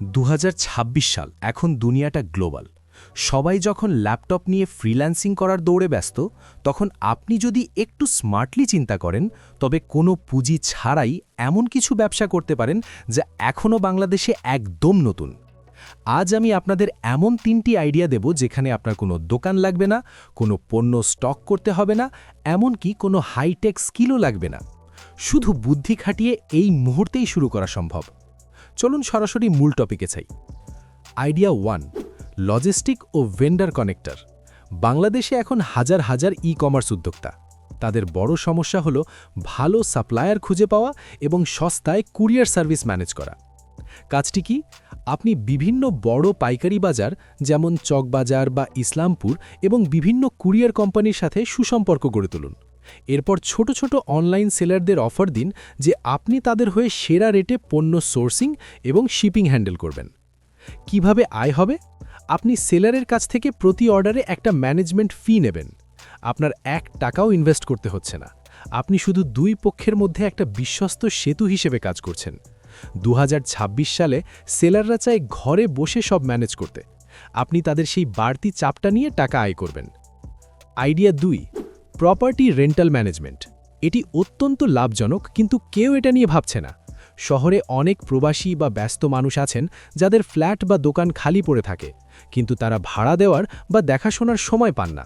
2026 সাল এখন দুনিয়াটা গ্লোবাল। সবাই যখন ল্যাপটপ নিয়ে ফ্রিল্যান্সিং করার দৌড়ে ব্যস্ত, তখন আপনি যদি একটু স্মার্টলি চিন্তা করেন, তবে কোনো পুঁজি ছাড়াই এমন কিছু ব্যবসা করতে পারেন যা এখনও বাংলাদেশে একদম নতুন। আজ আমি আপনাদের এমন 3টি আইডিয়া দেব যেখানে আপনার কোনো দোকান লাগবে না, কোনো পণ্য স্টক করতে হবে না, এমনকি কোনো হাইটেক স্কিলও লাগবে না। শুধু বুদ্ধি খাটিয়ে এই মুহূর্তেই শুরু করা সম্ভব। চলুন সরাসরি মূল টপিকে চাই। আইডিয়া 1, লজিস্টিক ও ভেন্ডার কানেক্টর। বাংলাদেশে এখন হাজার হাজার ই-কমার্স উদ্যোক্তা। তাদের বড় সমস্যা হলো ভালো সাপ্লায়ার খুঁজে পাওয়া এবং সস্তায় কুরিয়ার সার্ভিস ম্যানেজ করা। কাজটি কি? আপনি বিভিন্ন বড় পাইকারি বাজার যেমন চকবাজার বা ইসলামপুর এবং বিভিন্ন কুরিয়ার কোম্পানির সাথে সুসম্পর্ক গড়ে তুলুন। এরপর ছোট ছোট অনলাইন সেলারদের অফার দিন যে আপনি তাদের হয়ে সেরা রেটে পণ্য সোর্সিং এবং শিপিং হ্যান্ডেল করবেন। কিভাবে আয় হবে? আপনি সেলারের কাছ থেকে প্রতি অর্ডারে একটা ম্যানেজমেন্ট ফি নেবেন। আপনার 1 টাকাও ইনভেস্ট করতে হচ্ছে না। আপনি শুধু 2 পক্ষের মধ্যে একটা বিশ্বস্ত সেতু হিসেবে কাজ করছেন। 2026 সালে সেলাররা চায় ঘরে বসে সব ম্যানেজ করতে। আপনি তাদের সেই বাড়তি চাপটা নিয়ে টাকা আয় করবেন। Idea 2, property rental management. এটি অত্যন্ত লাভজনক, কিন্তু কেউ এটা নিয়ে ভাবছে না। শহরে অনেক প্রবাসী বা ব্যস্ত মানুষ আছেন যাদের ফ্ল্যাট বা দোকান খালি পড়ে থাকে, কিন্তু তারা ভাড়া দেওয়ার বা দেখাশোনার সময় পান না।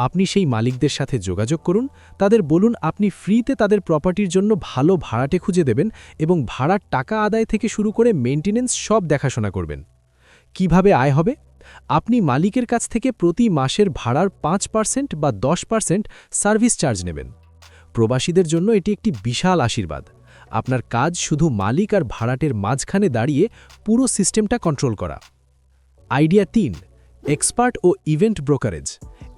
আপনি সেই মালিকদের সাথে যোগাযোগ করুন, তাদের বলুন আপনি ফ্রিতে তাদের প্রপার্টির জন্য ভালো ভাড়াটে খুঁজে দেবেন এবং ভাড়ার টাকা আদায় থেকে শুরু করে মেইনটেনেন্স সব দেখাশোনা করবেন। কিভাবে আয় হবে? আপনি মালিকের কাছ থেকে প্রতি মাসের ভাড়ার 5% বা 10% সার্ভিস চার্জ নেবেন। প্রবাসীদের জন্য এটি একটি বিশাল আশীর্বাদ। আপনার কাজ শুধু মালিক আর ভাড়াটের মাঝখানে দাঁড়িয়ে পুরো সিস্টেমটা কন্ট্রোল করা। আইডিয়া 3, এক্সপার্ট ও ইভেন্ট ব্রোকারেজ।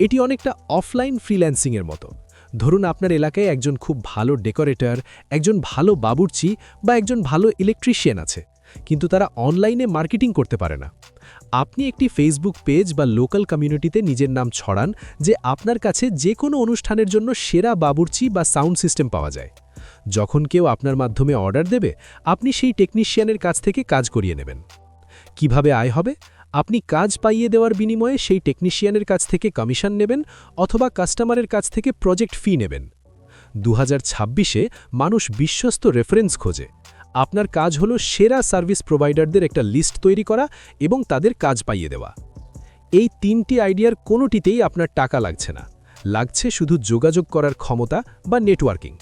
এটি অনেকটা অফলাইন ফ্রিল্যান্সিংয়ের মতো। ধরুন আপনার এলাকায় একজন খুব ভালো ডেকোরেটর, একজন ভালো বাবুর্চি বা একজন ভালো ইলেকট্রিশিয়ান আছে, কিন্তু তারা অনলাইনে মার্কেটিং করতে পারে না। আপনি একটি ফেসবুক পেজ বা লোকাল কমিউনিটিতে নিজের নাম ছড়ান যে আপনার কাছে যে কোনো অনুষ্ঠানের জন্য সেরা বাবুর্চি বা সাউন্ড সিস্টেম পাওয়া যায়। যখন কেউ আপনার মাধ্যমে অর্ডার দেবে, আপনি সেই টেকনিশিয়ানের কাছ থেকে কাজ করিয়ে নেবেন। কিভাবে আয় হবে? আপনি কাজ পাইয়ে দেওয়ার বিনিময়ে সেই টেকনিশিয়ানের কাছ থেকে কমিশন নেবেন অথবা কাস্টমারের কাছ থেকে প্রজেক্ট ফি নেবেন। 2026-এ মানুষ বিশ্বস্ত রেফারেন্স খোঁজে। আপনার কাজ হলো সেরা সার্ভিস প্রোভাইডারদের একটা লিস্ট তৈরি করা এবং তাদের কাজ পাইয়ে দেওয়া। এই 3টি আইডিয়ার কোনোটিতেই আপনার টাকা লাগছে না, লাগছে শুধু যোগাযোগ করার ক্ষমতা বা নেটওয়ার্কিং।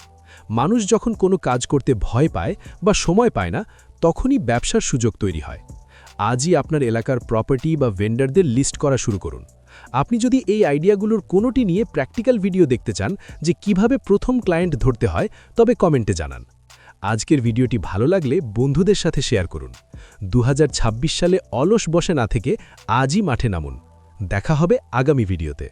মানুষ যখন কোনো কাজ করতে ভয় পায় বা সময় পায় না, তখনই ব্যবসার সুযোগ তৈরি হয়। আজই আপনার এলাকার প্রপার্টি বা ভেন্ডারদের লিস্ট করা শুরু করুন। আপনি যদি এই আইডিয়াগুলোর কোনোটি নিয়ে প্র্যাকটিক্যাল ভিডিও দেখতে চান যে কিভাবে প্রথম ক্লায়েন্ট ধরতে হয়, তবে কমেন্টে জানান। আজকের ভিডিওটি ভালো লাগলে বন্ধুদের সাথে শেয়ার করুন। 2026 সালে অলস বসে না থেকে আজই মাঠে নামুন। দেখা হবে আগামী ভিডিওতে।